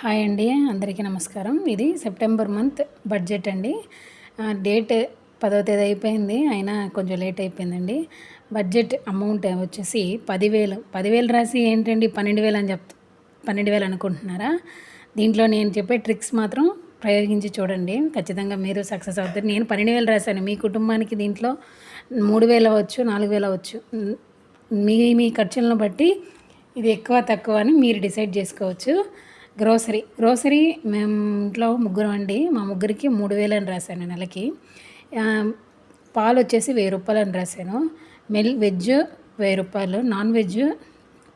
Hi అండి, అందరికీ నమస్కారం. ఇది సెప్టెంబర్ మంత్ బడ్జెట్ అండి. డేట్ 10వ తేదీ అయిపోయింది, అయినా కొంచెం లేట్ అయిపోయిందండి. బడ్జెట్ అమౌంట్ వచ్చేసి 10,000 రాసి ఏంటండి 12,000 అని 12,000 అనుకుంటున్నారా? దీంట్లో నేను చెప్పే ట్రిక్స్ మాత్రం ప్రయోగించి చూడండి, ఖచ్చితంగా మీరు సక్సెస్ అవుతారు. నేను 12,000 రాశాను, మీ కుటుంబానికి దీంట్లో 3,000 అవ్వచ్చు, 4,000 అవ్వచ్చు. మీ మీ ఖర్చులను బట్టి ఇది ఎక్కువ తక్కువ అని మీరు డిసైడ్ చేసుకోవచ్చు. గ్రోసరీ మేము ఇంట్లో ముగ్గురం అండి, మా ముగ్గురికి 3,000 అని రాశాను నెలకి. పాలు వచ్చేసి 1,000 రూపాయలు అని రాశాను. వెజ్ 1,000 రూపాయలు, నాన్ వెజ్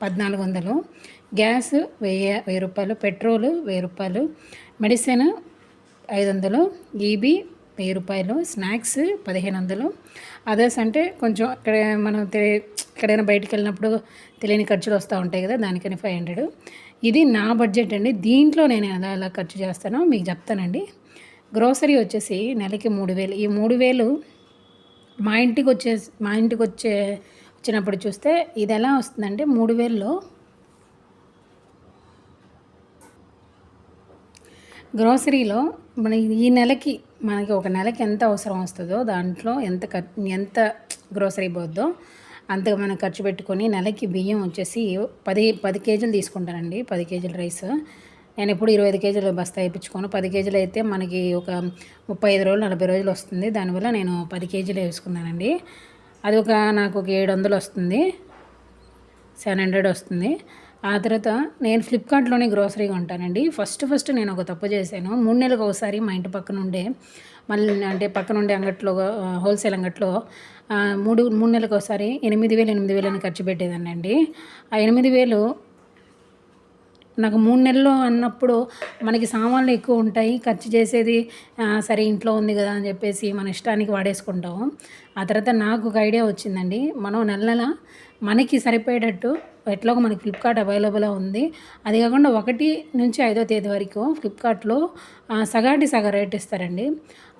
1,400, గ్యాస్ 1,000 రూపాయలు, పెట్రోలు 1,000 రూపాయలు, మెడిసిన్ 500, ఈబీ 1,000 రూపాయలు, స్నాక్స్ 1,500. అదర్స్ అంటే కొంచెం ఇక్కడ మనం ఎక్కడైనా బయటికి వెళ్ళినప్పుడు తెలియని ఖర్చులు వస్తూ ఉంటాయి కదా, దానికని 500. ఇది నా బడ్జెట్ అండి. దీంట్లో నేను ఎలా ఖర్చు చేస్తానో మీకు చెప్తానండి. గ్రోసరీ వచ్చేసి నెలకి 3,000. ఈ 3,000 మా ఇంటికి వచ్చినప్పుడు చూస్తే ఇది ఎలా వస్తుందంటే, 3,000లో గ్రోసరీలో మనకి ఒక నెలకి ఎంత అవసరం వస్తుందో దాంట్లో ఎంత గ్రోసరీ పోద్దో అంతగా మనం ఖర్చు పెట్టుకొని, నెలకి బియ్యం వచ్చేసి 10 కేజీలు తీసుకుంటానండి. 10 కేజీల రైస్ నేను ఎప్పుడు 25 కేజీలు బస్తా వేయించుకోను. 10 కేజీలు అయితే మనకి ఒక 35 రోజులు 40 రోజులు వస్తుంది. దానివల్ల నేను 10 కేజీలు వేసుకున్నానండి. అది నాకు ఒక 700 వస్తుంది, 700 వస్తుంది. ఆ తర్వాత నేను ఫ్లిప్కార్ట్లోనే గ్రోసరీ కొంటానండి. ఫస్ట్ నేను ఒక తప్పు చేశాను. 3 నెలలకు ఒకసారి మా ఇంటి పక్కనుండే అంగట్లో, హోల్సేల్ అంగట్లో 3 నెలలకు ఒకసారి 8,000 అని ఖర్చు పెట్టేదాన్ని అండి. ఆ 8,000 నాకు 3 నెలలు అన్నప్పుడు మనకి సామాన్లు ఎక్కువ ఉంటాయి, ఖర్చు చేసేది సరే ఇంట్లో ఉంది కదా అని చెప్పేసి మన ఇష్టానికి వాడేసుకుంటాము. ఆ తర్వాత నాకు ఒక ఐడియా వచ్చిందండి, మనం నెల మనకి సరిపోయేటట్టు ఎట్లాగో మనకి ఫ్లిప్కార్ట్ అవైలబుల్గా ఉంది. అది కాకుండా 1 నుంచి 5వ తేదీ వరకు ఫ్లిప్కార్ట్లో సగం రేట్ ఇస్తారండి.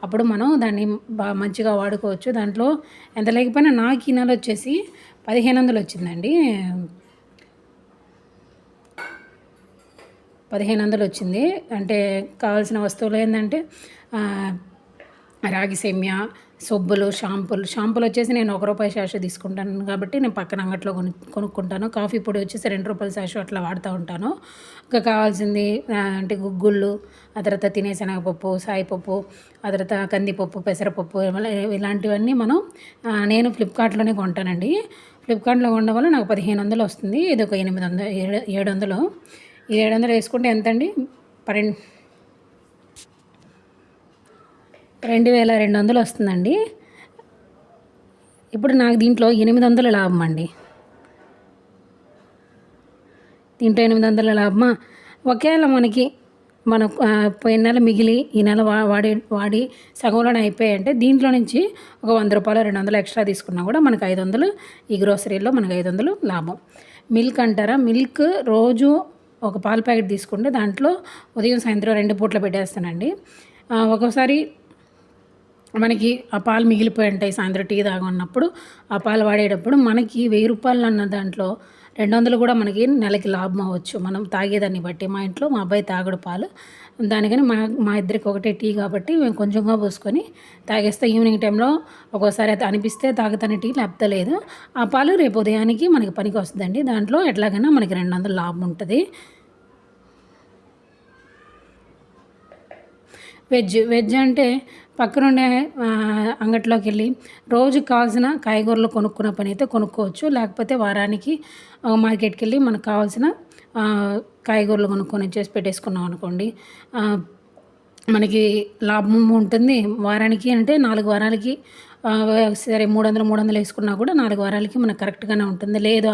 అప్పుడు మనం దాన్ని మంచిగా వాడుకోవచ్చు. దాంట్లో ఎంత లేకపోయినా నాకు ఈ నెల వచ్చేసి 1,500 వచ్చిందండి. 1,500 వచ్చింది. అంటే కావాల్సిన వస్తువులు ఏంటంటే రాగి సేమ్యా, సబ్బులు, షాంపూలు వచ్చేసి నేను ₹1 శాషు తీసుకుంటాను కాబట్టి నేను పక్కన అంగట్లో కొనుక్కుంటాను. కాఫీ పొడి వచ్చేసి ₹2 శాషు అట్లా వాడుతూ ఉంటాను. ఇంకా కావాల్సింది అంటే గుగ్గుళ్ళు, ఆ తర్వాత తినేశనగపప్పు, సాయిపప్పు, ఆ తర్వాత కందిపప్పు, పెసరపప్పు, ఇలాంటివన్నీ నేను ఫ్లిప్కార్ట్లోనే కొంటానండి. ఫ్లిప్కార్ట్లో కొనడం వల్ల నాకు 1,500 వస్తుంది. ఇది ఒక 700. ఈ 700 వేసుకుంటే ఎంతండి, 2,200 వస్తుందండి. ఇప్పుడు నాకు దీంట్లో 800 లాభం అండి. దీంట్లో 800 లాభమా? ఒకవేళ మన పోయిన నెల మిగిలి ఈ నెల వాడి సగంలోనే అయిపోయాయంటే దీంట్లో నుంచి ఒక ₹100 200 ఎక్స్ట్రా తీసుకున్నా కూడా మనకు 500, ఈ గ్రోసరీలో మనకు 500 లాభం. మిల్క్ అంటారా? మిల్క్ రోజు ఒక పాల ప్యాకెట్ తీసుకుంటే దాంట్లో ఉదయం సాయంత్రం 2 పూట్ల పెట్టేస్తానండి. ఒక్కోసారి మనకి ఆ పాలు మిగిలిపోయి ఉంటాయి, సాయంత్రం టీ తాగన్నప్పుడు ఆ పాలు వాడేటప్పుడు మనకి ₹1,000 అన్న దాంట్లో 200 కూడా మనకి నెలకి లాభం అవ్వచ్చు, మనం తాగేదాన్ని బట్టి. మా ఇంట్లో మా అబ్బాయి తాగడు పాలు, దానికని మా ఇద్దరికి ఒకటే టీ కాబట్టి మేము కొంచెంగా పోసుకొని తాగేస్తే ఈవినింగ్ టైంలో ఒక్కోసారి అయితే అనిపిస్తే తాగుతాను టీ, లేకపోతే లేదు. ఆ పాలు రేపు ఉదయానికి మనకి పనికి వస్తుందండి. దాంట్లో ఎట్లాగైనా మనకి 200 లాభం ఉంటుంది. వెజ్ అంటే పక్కనుండే అంగట్లోకి వెళ్ళి రోజుకి కావాల్సిన కాయగూరలు కొనుక్కున్న పని అయితే కొనుక్కోవచ్చు. లేకపోతే వారానికి మార్కెట్కి వెళ్ళి మనకు కావాల్సిన కాయగూరలు కొనుక్కొని వచ్చేసి పెట్టేసుకున్నాం అనుకోండి, మనకి లాభం ఉంటుంది. వారానికి అంటే 4 వారాలకి సరే 300 వేసుకున్నా కూడా 4 వారాలకి మనకు కరెక్ట్గానే ఉంటుంది. లేదు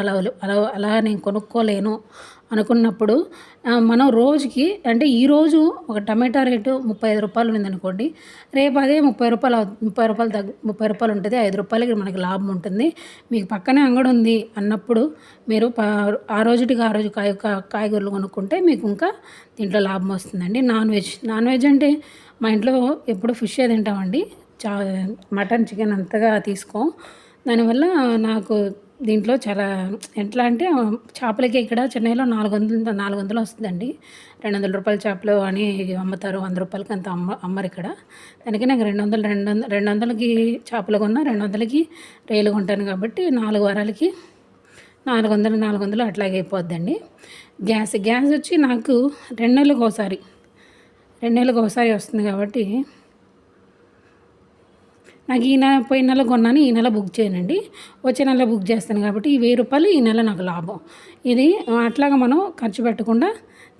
అలా నేను కొనుక్కోలేను అనుకున్నప్పుడు మనం రోజుకి అంటే ఈరోజు ఒక టమాటా రేటు ₹35 ఉందనుకోండి, రేపు అదే ₹30 ఉంటుంది. ₹5 మనకి లాభం ఉంటుంది. మీకు పక్కనే అంగడి ఉంది అన్నప్పుడు మీరు ఆ రోజు కాయగూరలు కొనుక్కుంటే మీకు ఇంకా దీంట్లో లాభం వస్తుందండి. నాన్ వెజ్ అంటే మా ఇంట్లో ఎప్పుడు ఫిషే తింటామండి. మటన్ చికెన్ అంతగా తీసుకోం. దానివల్ల నాకు దీంట్లో చాలా ఎట్లా అంటే చేపలకి ఇక్కడ చెన్నైలో 400 వస్తుందండి. 200 రూపాయల చేపలు అని అమ్ముతారు. 100 రూపాయలకి అంత అమ్మరు ఇక్కడ. దానికి నాకు 200కి చేపలు కొన్నా, 200కి రొయ్యలు కొంటాను కాబట్టి 4 వారాలకి 400 అట్లాగే అయిపోద్దండి. గ్యాస్ వచ్చి నాకు 2 నెలలకు ఒకసారి వస్తుంది కాబట్టి నాకు పోయిన నెల కొన్నాను, ఈ నెల బుక్ చేయనండి. వచ్చే నెల బుక్ చేస్తాను కాబట్టి ఈ 1000 రూపాయలు ఈ నెల నాకు లాభం. ఇది అట్లాగా మనం ఖర్చు పెట్టకుండా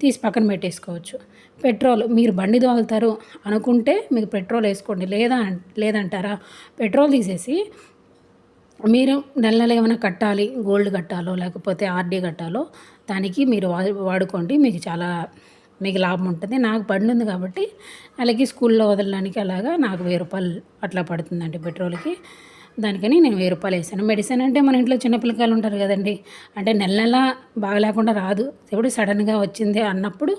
తీసి పక్కన పెట్టేసుకోవచ్చు. పెట్రోల్ మీరు బండి తోలుతారు అనుకుంటే మీకు పెట్రోల్ వేసుకోండి. లేదంటారా, పెట్రోల్ తీసేసి మీరు నెల ఏమైనా కట్టాలి, గోల్డ్ కట్టాలో లేకపోతే ఆర్డీ కట్టాలో దానికి మీరు వాడుకోండి. మీకు లాభం ఉంటుంది. నాకు బండి ఉంది కాబట్టి నెలకి స్కూల్లో వదలడానికి అలాగా నాకు 1000 రూపాయలు అట్లా పడుతుందండి పెట్రోల్కి. దానికని నేను 1000 రూపాయలు వేసాను. మెడిసిన్ అంటే మన ఇంట్లో చిన్నపిల్లకాయలు ఉంటారు కదండి, అంటే నెల బాగా లేకుండా రాదు, ఎప్పుడు సడన్గా వచ్చింది అన్నప్పుడు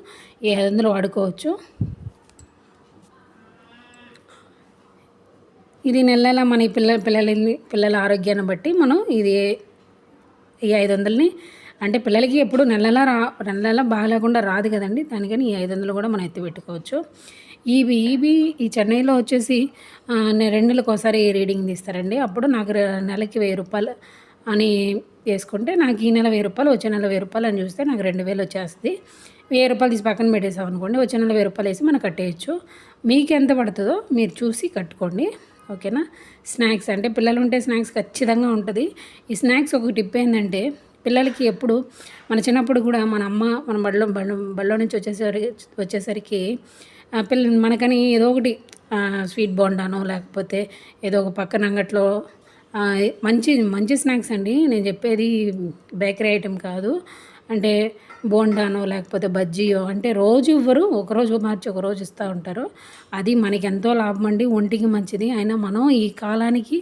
500 వాడుకోవచ్చు. ఇది నెల మన పిల్లల ఆరోగ్యాన్ని బట్టి మనం ఈ 500ని అంటే పిల్లలకి ఎప్పుడు నెల బాగాలేకుండా రాదు కదండి, దానికని ఈ 500 కూడా మనం ఎత్తిపెట్టుకోవచ్చు. ఈ చెన్నైలో వచ్చేసి 2 నెలలకు ఒకసారి రీడింగ్ తీస్తారండి. అప్పుడు నాకు నెలకి 1000 రూపాయలు అని వేసుకుంటే నాకు ఈ నెల 1000 రూపాయలు, వచ్చే నెల 1000 రూపాయలు అని చూస్తే నాకు 2000 వచ్చేస్తుంది. 1000 రూపాయలు తీసి పక్కన పెట్టేసాం అనుకోండి, వచ్చే నెల 1000 రూపాయలు వేసి మనం కట్టేయచ్చు. మీకు ఎంత పడుతుందో మీరు చూసి కట్టుకోండి, ఓకేనా. స్నాక్స్ అంటే పిల్లలు ఉంటే స్నాక్స్ ఖచ్చితంగా ఉంటుంది. ఈ స్నాక్స్ ఒక టిప్ ఏంటంటే, పిల్లలకి ఎప్పుడు మన చిన్నప్పుడు కూడా మన బడిలో నుంచి వచ్చేసరికి మనకని ఏదో ఒకటి స్వీట్ బోండానో లేకపోతే ఏదో ఒక పక్కన అంగట్లో మంచి స్నాక్స్ అండి నేను చెప్పేది, బేకరీ ఐటెం కాదు. అంటే బోండానో లేకపోతే బజ్జీయో అంటే రోజు ఇవ్వరు, ఒకరోజు మార్చి ఒకరోజు ఇస్తూ ఉంటారు. అది మనకి ఎంతో లాభం అండి, ఒంటికి మంచిది. అయినా మనం ఈ కాలానికి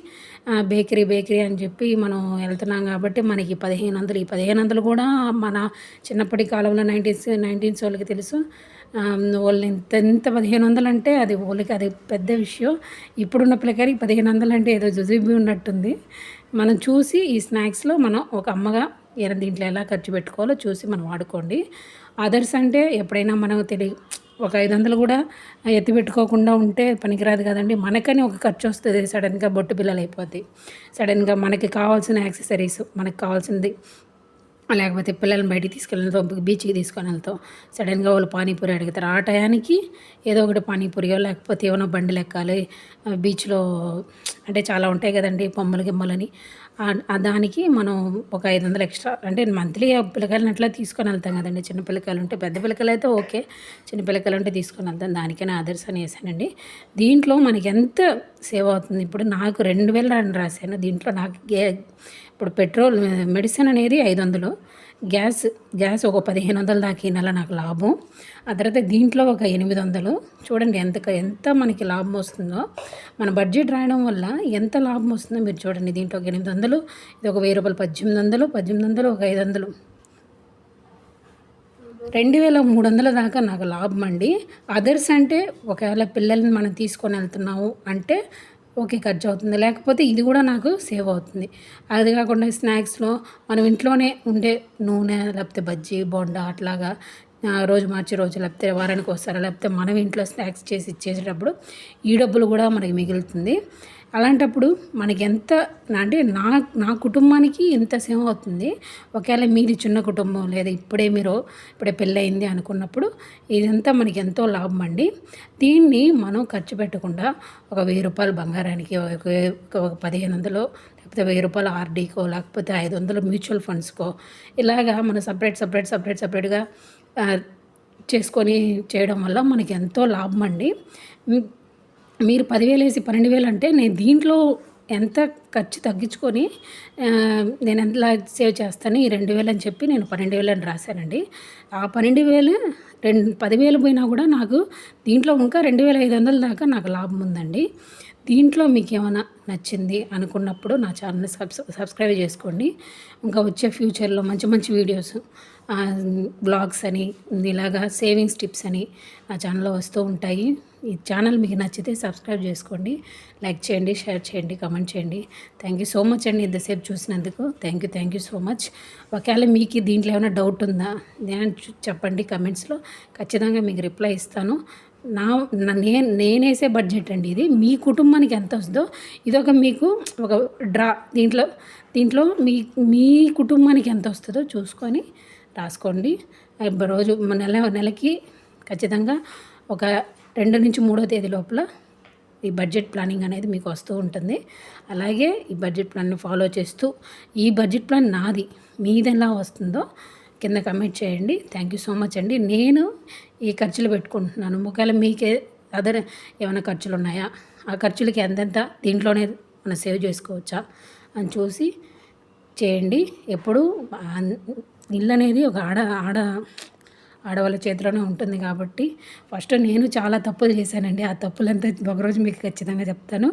బేకరీ అని చెప్పి మనం వెళ్తున్నాం కాబట్టి మనకి 1500, ఈ 1500 కూడా మన చిన్నప్పటి కాలంలో 1990s వాళ్ళకి తెలుసు. వాళ్ళు ఎంత 1500 అంటే అది వాళ్ళకి అది పెద్ద విషయం. ఇప్పుడున్న పిల్లకాయలకి 1500 అంటే ఏదో జుజుబి ఉన్నట్టుంది. మనం చూసి ఈ స్నాక్స్లో మనం ఒక అమ్మగా దీంట్లో ఎలా ఖర్చు పెట్టుకోవాలో చూసి మనం వాడుకోండి. అదర్స్ అంటే ఎప్పుడైనా మనం ఒక 500 కూడా ఎత్తిపెట్టుకోకుండా ఉంటే పనికిరాదు కదండి. మనకని ఒక ఖర్చు వస్తుంది, సడన్గా బొట్టు పిల్లలు అయిపోద్ది, సడన్గా మనకి కావాల్సిన యాక్సెసరీస్, మనకు కావాల్సింది, లేకపోతే పిల్లల్ని బయటికి తీసుకెళ్తాం, బీచ్కి తీసుకొని వెళ్తాం, సడన్గా వాళ్ళు పానీపూరి అడుగుతారు. ఆ టయానికి ఏదో ఒకటి పానీపూరియో లేకపోతే ఏమైనా బండి లెక్కాలి బీచ్లో, అంటే చాలా ఉంటాయి కదండి గిమ్మలని. దానికి మనం ఒక 500 ఎక్స్ట్రా అంటే మంత్లీ పిల్లకాయలను అట్లా తీసుకొని వెళ్తాం కదండి. చిన్న పిల్లకాయలు ఉంటే, పెద్ద పిల్లకాయలు అయితే ఓకే, చిన్న పిల్లకాయలు ఉంటే తీసుకొని వెళ్తాం. దానికైనా ఆదర్శ అని వేసానండి. దీంట్లో మనకి ఎంత సేవ్ అవుతుంది, ఇప్పుడు నాకు 2000 అని రాశాను. దీంట్లో నాకు ఇప్పుడు పెట్రోల్, మెడిసిన్ అనేది 500, గ్యాస్ ఒక 1500 దాకా ఈ నెల నాకు లాభం. ఆ తర్వాత దీంట్లో ఒక 800. చూడండి ఎంత మనకి లాభం వస్తుందో. మన బడ్జెట్ రాయడం వల్ల ఎంత లాభం వస్తుందో మీరు చూడండి. దీంట్లో ఒక 800, ఇది ఒక 1000 రూపాయలు, 1800, ఒక 500, 2300 దాకా నాకు లాభం అండి. అదర్స్ అంటే ఒకవేళ పిల్లల్ని మనం తీసుకొని వెళ్తున్నాము అంటే ఓకే ఖర్చు అవుతుంది, లేకపోతే ఇది కూడా నాకు సేవ్ అవుతుంది. అది కాకుండా స్నాక్స్లో మనం ఇంట్లోనే ఉండే నూనె లేకపోతే బజ్జీ బోండా అట్లాగా రోజు మార్చి రోజు లేకపోతే వారానికి వస్తారా, లేకపోతే మనం ఇంట్లో స్నాక్స్ చేసి ఇచ్చేసేటప్పుడు ఈ డబ్బులు కూడా మనకి మిగులుతుంది. అలాంటప్పుడు మనకి ఎంత అంటే నా కుటుంబానికి ఎంత సేవ్ అవుతుంది. ఒకవేళ మీది చిన్న కుటుంబం లేదా ఇప్పుడే పెళ్ళయింది అనుకున్నప్పుడు ఇదంతా మనకి ఎంతో లాభం అండి. దీన్ని మనం ఖర్చు పెట్టకుండా ఒక 1000 రూపాయలు బంగారానికి, ఒక 1500 లేకపోతే 1000 రూపాయలు ఆర్డీకో లేకపోతే 500 మ్యూచువల్ ఫండ్స్కో ఇలాగా మనం సపరేట్గా చేసుకొని చేయడం వల్ల మనకి ఎంతో లాభం అండి. మీరు 10,000 వేసి 12,000 అంటే నేను దీంట్లో ఎంత ఖర్చు తగ్గించుకొని నేను ఎంతలా సేవ్ చేస్తాను ఈ 2,000 అని చెప్పి నేను 12,000 అని రాశానండి. ఆ 12,000 10,000 పోయినా కూడా నాకు దీంట్లో ఇంకా 2,500 దాకా నాకు లాభం ఉందండి. దీంట్లో మీకేమైనా నచ్చింది అనుకున్నప్పుడు నా ఛానల్ని సబ్స్క్రైబ్ చేసుకోండి. ఇంకా వచ్చే ఫ్యూచర్లో మంచి మంచి వీడియోస్, బ్లాగ్స్ అని, ఇలాగా సేవింగ్స్ టిప్స్ అని నా ఛానల్లో వస్తూ ఉంటాయి. ఈ ఛానల్ మీకు నచ్చితే సబ్స్క్రైబ్ చేసుకోండి, లైక్ చేయండి, షేర్ చేయండి, కామెంట్ చేయండి. థ్యాంక్ యూ సో మచ్ అండి ఇంతసేపు చూసినందుకు. Thank you so much. ఒకవేళ మీకు దీంట్లో ఏమైనా డౌట్ ఉందా చెప్పండి కమెంట్స్లో, ఖచ్చితంగా మీకు రిప్లై ఇస్తాను. నేనేసే బడ్జెట్ అండి ఇది. మీ కుటుంబానికి ఎంత వస్తుందో ఇదొక మీకు ఒక డ్రా. దీంట్లో మీ కుటుంబానికి ఎంత వస్తుందో చూసుకొని రాసుకోండి. రోజు నెలకి ఖచ్చితంగా ఒక 2 నుంచి 3వ తేదీ లోపల ఈ బడ్జెట్ ప్లానింగ్ అనేది మీకు వస్తూ ఉంటుంది. అలాగే ఈ బడ్జెట్ ప్లాన్ని ఫాలో చేస్తూ, ఈ బడ్జెట్ ప్లాన్ నాది, మీది ఎలా వస్తుందో కింద కమెంట్ చేయండి. థ్యాంక్ యూ సో మచ్ అండి. నేను ఈ ఖర్చులు పెట్టుకుంటున్నాను. ఒకవేళ మీకే ఏమైనా ఖర్చులు ఉన్నాయా, ఆ ఖర్చులకి ఎంతెంత దీంట్లోనే మనం సేవ్ చేసుకోవచ్చా అని చూసి చేయండి. ఎప్పుడు ఇల్లు అనేది ఒక ఆడవాళ్ళ చేతిలోనే ఉంటుంది కాబట్టి ఫస్ట్ నేను చాలా తప్పులు చేశానండి. ఆ తప్పులంతా ఒకరోజు మీకు ఖచ్చితంగా చెప్తాను.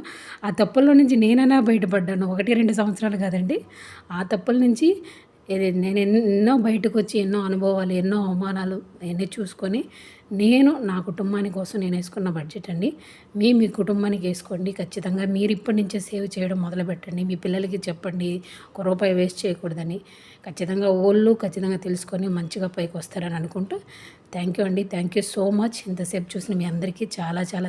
ఆ తప్పుల్లో నుంచి నేనైనా బయటపడ్డాను. 1-2 సంవత్సరాలు కాదండి. ఆ తప్పుల నుంచి నేను ఎన్నో బయటకు వచ్చి ఎన్నో అనుభవాలు, ఎన్నో అవమానాలు అవన్నీ చూసుకొని నేను నా కుటుంబాని కోసం నేను వేసుకున్న బడ్జెట్ అండి. మీ కుటుంబానికి వేసుకోండి. ఖచ్చితంగా మీరు ఇప్పటి నుంచే సేవ్ చేయడం మొదలుపెట్టండి. మీ పిల్లలకి చెప్పండి ₹1 వేస్ట్ చేయకూడదని. ఖచ్చితంగా తెలుసుకొని మంచిగా పైకి వస్తారని అనుకుంటూ థ్యాంక్ యూ అండి. Thank you so much. ఇంతసేపు చూసిన మీ అందరికీ చాలా చాలా